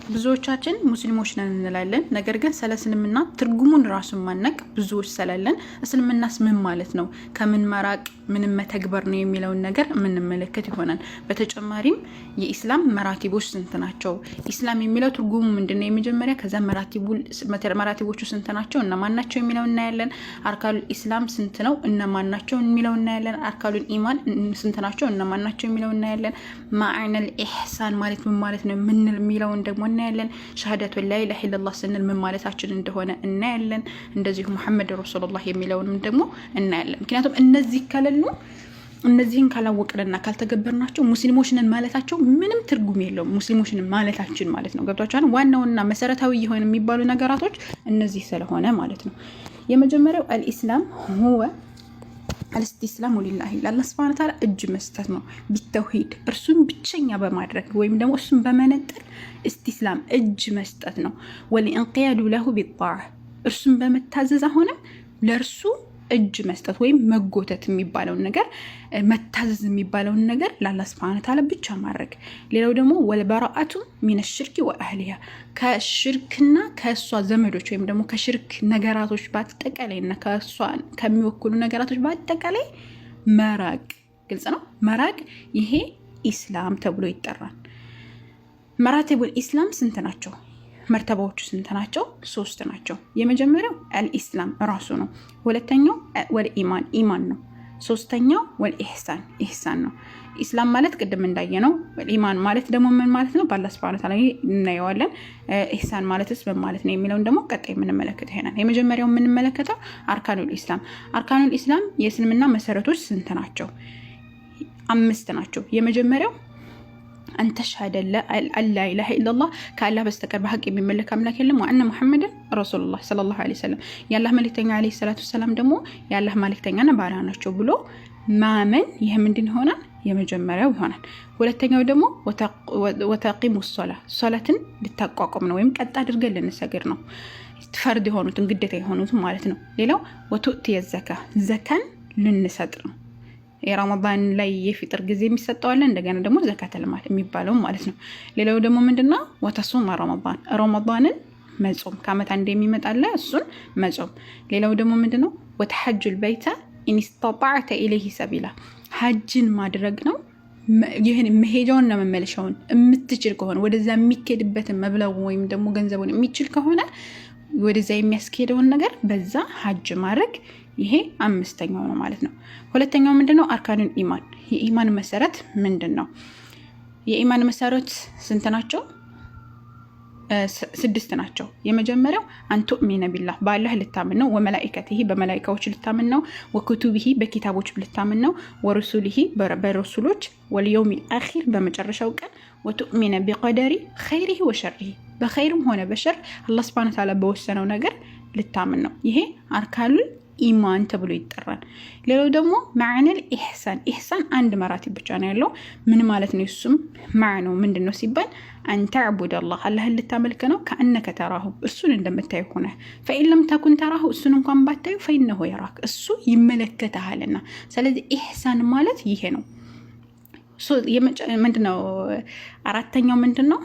ብዙዎቻችን ሙስሊሞች ነን እንላለን። ነገር ግን ስለ እስልምና ትርጉሙን ራሱን ማነቅ ብዙዎች ስላለን እስልምናስ ምን ማለት ነው፣ ከምን መራቅ ምንም መተግበር ነው የሚለውን ነገር የምንመለከት ይሆናል። በተጨማሪም የኢስላም መራቲቦች ስንት ናቸው፣ ኢስላም የሚለው ትርጉሙ ምንድነው የመጀመሪያ፣ ከዛ መራቲቦቹ ስንት ናቸው እነማን ናቸው የሚለው እናያለን። አርካኑል ኢስላም ስንት ነው እነማን ናቸው የሚለው እናያለን። አርካኑል ኢማን ስንት ናቸው እነማን ናቸው የሚለው እናያለን። ማዕነል ኢህሳን ማለት ምን ማለት ነው የሚለውን ደግሞ እናያለን። ሸሃዳቱ ላ ኢላሀ ኢለላህ ስንል ምን ማለታችን እንደሆነ እናያለን። እንደዚሁ ሙሐመድ ረሱሉላህ የሚለውንም ደግሞ እናያለን። ምክንያቱም እነዚህ ከሌሉ እነዚህን ካላወቅንና ካልተገበርናቸው ሙስሊሞች ነን ማለታቸው ምንም ትርጉም የለውም። ሙስሊሞች ነን ማለታችን ማለት ነው። ገብቷችኋል? ዋናውና መሰረታዊ የሆነ የሚባሉ ነገራቶች እነዚህ ስለሆነ ማለት ነው። የመጀመሪያው አልኢስላም ሁወ አልስቲስላሙ ሊላሂ ለአላህ ሱብሓነሁ ወተዓላ እጅ መስጠት ነው። ቢተውሂድ እርሱን ብቸኛ በማድረግ ወይም ደግሞ እሱን በመነጠል እስቲስላም እጅ መስጠት ነው። ወሊንቂያዱ ለሁ ቢጣዕ እርሱን በመታዘዝ አሁንም ለእርሱ እጅ መስጠት ወይም መጎተት የሚባለውን ነገር መታዘዝ የሚባለውን ነገር ለአላህ ሱብሓነሁ ወተዓላ ብቻ ማድረግ። ሌላው ደግሞ ወልበራአቱ ሚነ ሽርኪ ወአህሊሃ ከሽርክና ከእሷ ዘመዶች ወይም ደግሞ ከሽርክ ነገራቶች በአጠቃላይ እና ከእሷ ከሚወክሉ ነገራቶች በአጠቃላይ መራቅ። ግልጽ ነው። መራቅ ይሄ ኢስላም ተብሎ ይጠራል። መራቲቡል ኢስላም ስንት ናቸው? መርተባዎቹ ስንት ናቸው? 3 ናቸው። የመጀመሪያው አልኢስላም ራሱ ነው። ሁለተኛው ወልኢማን ኢማን ነው። ሶስተኛው ወልኢህሳን ኢህሳን ነው። ኢስላም ማለት ቅድም እንዳየነው፣ ኢማን ማለት ደግሞ ምን ማለት ነው በአላህ ሱብሓነሁ ወተዓላ እናየዋለን። ኢህሳን ማለትስ ምን ማለት ነው የሚለውን ደግሞ ቀጣይ የምንመለከተው ይሆናል። የመጀመሪያው የምንመለከተው አርካኑል ኢስላም። አርካኑል ኢስላም የእስልምና መሰረቶች ስንት ናቸው? 5 ናቸው። የመጀመሪያው አንተ ሸሃደ አላ ኢላሀ ኢለላህ ከአላህ በስተቀር በሐቅ የሚመለክ አምላክ የለም፣ ወአነ ሙሐመድን ረሱሉላህ ሰለላሁ ዐለይሂ ወሰለም የአላህ መልእክተኛ ዐለይሂ ሰላቱ ወሰላም ደግሞ የአላህ መልእክተኛና ባሪያ ናቸው ብሎ ማመን። ይህ ምንድን ይሆናል? የመጀመሪያው ይሆናል። ሁለተኛው ደግሞ ወተቂሙ ሶላትን ልታቋቁም ነው፣ ወይም ቀጥ አድርገን ልንሰግድ ነው። ፈርድ የሆኑትን ግዴታ የሆኑትን ማለት ነው። ሌላው ወቱእቲየ ዘካን ልንሰጥ ነው። የረመዳን ላይ የፍጥር ጊዜ የሚሰጠዋለን፣ እንደገና ደግሞ ዘካተል ማል የሚባለው ማለት ነው። ሌላው ደግሞ ምንድነው? ወተሱም ረመዳንን መጾም፣ ከዓመት አንዴ የሚመጣለ እሱን መጾም። ሌላው ደግሞ ምንድነው? ወተሐጁል በይተ ኢንስተጣዕተ ኢለይሂ ሰቢላ ሐጅን ማድረግ ነው። ይህን መሄጃውና መመለሻውን የምትችል ከሆነ ወደዛ የሚኬድበትን መብለው ወይም ደግሞ ገንዘቡን የሚችል ከሆነ ወደዛ የሚያስኬደውን ነገር በዛ ሐጅ ማድረግ። ይሄ 5ኛው ነው ማለት ነው። ሁለተኛው ምንድነው? አርካኑል ኢማን የኢማን መሰረት ምንድነው? የኢማን መሰረት ስንት ናቸው? 6 ናቸው። የመጀመሪያው አንቱእሚነ ቢላህ በአላህ ልታምን ነው። ወመላኢከቲሂ በመላኢካዎች ልታምን ነው። ወኩቱቢሂ በኪታቦች ልታምን ነው። ወሩሱሊሂ በረሱሎች፣ ወልየውሚል አኺር በመጨረሻው ቀን፣ ወቱእሚነ ቢቀደሪ ኸይሪሂ ወሸሪሂ በኸይርም ሆነ በሸር አላህ ሱብሓነሁ ወተዓላ በወሰነው ነገር ልታምን ነው። ይሄ አርካኑል ኢማን ተብሎ ይጠራል። ሌላው ደግሞ ማዕነል ኢህሳን ኢህሳን አንድ መራቲብ ብቻ ነው ያለው። ምን ማለት ነው? እሱም ማዕነው ምንድነው ሲባል አንተዕቡድ አላህን ልታመልክ ነው። ከአነከ ተራሁ እሱን እንደምታዩ ሆነ። ፈኢን ለም ተኩን ተራሁ እሱን እንኳን ባታዩ ፈኢነሁ የራክ እሱ ይመለከተሃልና። ስለዚህ ኢህሳን ማለት ይሄ ነው። ምንድነው? አራተኛው ምንድነው?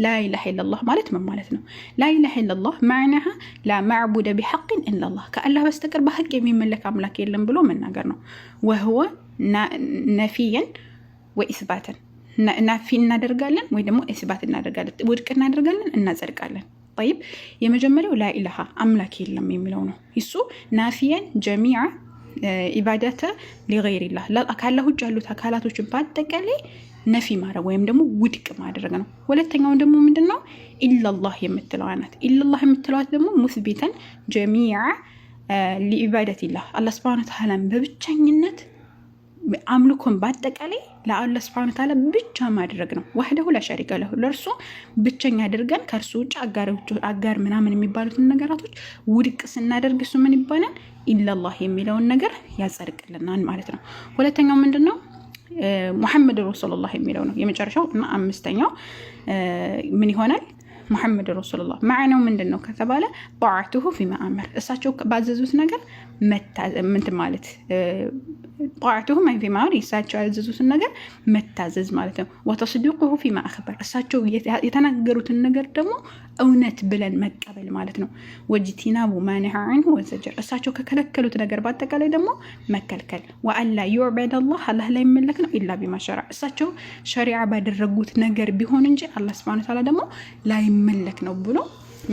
ላኢላሀ ኢለላህ ማለት ምን ማለት ነው? ላኢላሀ ኢለላህ ማዕናሃ ላ ማዕቡደ ቢሐቅን ኢለላህ ከአላህ በስተቀር በሐቅ የሚመለክ አምላክ የለም ብሎ መናገር ነው። ወህወ ነፊየን ወኢስባተን ናፊ እናደርጋለን ወይ ደግሞ ኢስባት እናደርጋለን፣ ውድቅ እናደርጋለን፣ እናጸድቃለን። ጠይብ የመጀመሪያው ላኢላሃ አምላክ የለም የሚለው ነው። እሱ ናፊየን ጀሚዓ ኢባዳተ ሊገይሪላህ ከአላህ ውጭ ያሉት አካላቶችን በአጠቃላይ ነፊ ማድረግ ወይም ደግሞ ውድቅ ማድረግ ነው። ሁለተኛው ደግሞ ምንድነው? ኢላላህ የምትለዋ ናት። ኢላላህ የምትለዋት ደግሞ ሙስቢተን ጀሚዓ ሊኢባደቲላህ አላህ ሱብሓነሁ ወተዓላ በብቸኝነት አምልኮን በአጠቃላይ ለአላህ ሱብሓነሁ ወተዓላ ብቻ ማድረግ ነው። ወህደሁ ላ ሸሪከ ለሁ ለእርሱ ብቸኛ አድርገን ከእርሱ ውጭ አጋር ምናምን የሚባሉትን ነገራቶች ውድቅ ስናደርግ እሱ ምን ይባላል? ኢላላህ የሚለውን ነገር ያጸድቅልናል ማለት ነው። ሁለተኛው ምንድነው? ሙሐመድ ረሱሉላህ የሚለው ነው። የመጨረሻው እና 5ኛው ምን ይሆናል? ሙሐመድ ረሱሉላህ። ማዕናው ምንድን ነው ከተባለ ጣዓቱሁ ፊማ አመር፣ እሳቸው ባዘዙት ነገር እንትን ማለት ጣዓቱሁ ፊማ አመር፣ እሳቸው ያዘዙትን ነገር መታዘዝ ማለት ነው። ወተስዲቁሁ ፊማ አኽበር፣ እሳቸው የተናገሩትን ነገር ደግሞ እውነት ብለን መቀበል ማለት ነው። ወጅቲናቡ ማኒዐ ዐንሁ ወዘጀር፣ እሳቸው ከከለከሉት ነገር በአጠቃላይ ደግሞ መከልከል። ወአላ ዩዕበድ አላህ፣ አላህ ላይ መለክ ነው ኢላ ቢማ ሸረዐ፣ እሳቸው ሸሪዓ ባደረጉት ነገር ቢሆን እንጂ አላህ ሱብሓነሁ ወተዓላ ደግሞ ላይመለክ ነው ብሎ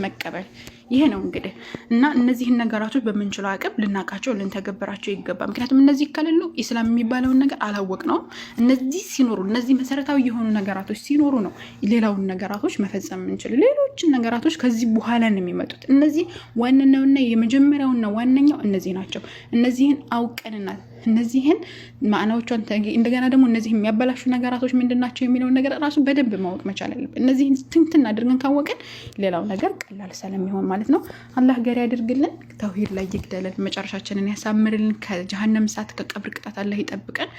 መቀበል። ይሄ ነው እንግዲህ እና እነዚህን ነገራቶች በምንችለው አቅም ልናቃቸው ልንተገብራቸው ይገባል። ምክንያቱም እነዚህ ከሌሉ ኢስላም የሚባለውን ነገር አላወቅነውም። እነዚህ ሲኖሩ፣ እነዚህ መሰረታዊ የሆኑ ነገራቶች ሲኖሩ ነው ሌላውን ነገራቶች መፈጸም የምንችል። ሌሎችን ነገራቶች ከዚህ በኋላ ነው የሚመጡት። እነዚህ ዋነኛውና የመጀመሪያውና ዋነኛው እነዚህ ናቸው። እነዚህን አውቀንና እነዚህን ማዕናዎቿን እንደገና ደግሞ እነዚህ የሚያበላሹ ነገራቶች ምንድን ናቸው የሚለውን ነገር ራሱ በደንብ ማወቅ መቻል አለብን። እነዚህን ትንትን አድርገን ካወቅን ሌላው ነገር ቀላል ስለሚሆን ማለት ነው። አላህ ገር ያድርግልን፣ ተውሂድ ላይ ይግደልን፣ መጨረሻችንን ያሳምርልን፣ ከጀሃነም እሳት ከቀብር ቅጣት አላህ ይጠብቀን፣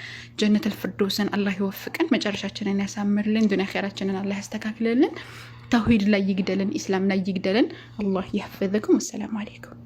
ጀነተል ፊርደውስን አላህ ይወፍቀን፣ መጨረሻችንን ያሳምርልን፣ ዱንያ ኸይራችንን አላህ ያስተካክልልን፣ ተውሂድ ላይ ይግደልን፣ ኢስላም ላይ ይግደልን። አላህ ይህፈዘኩም። ወሰላሙ አለይኩም።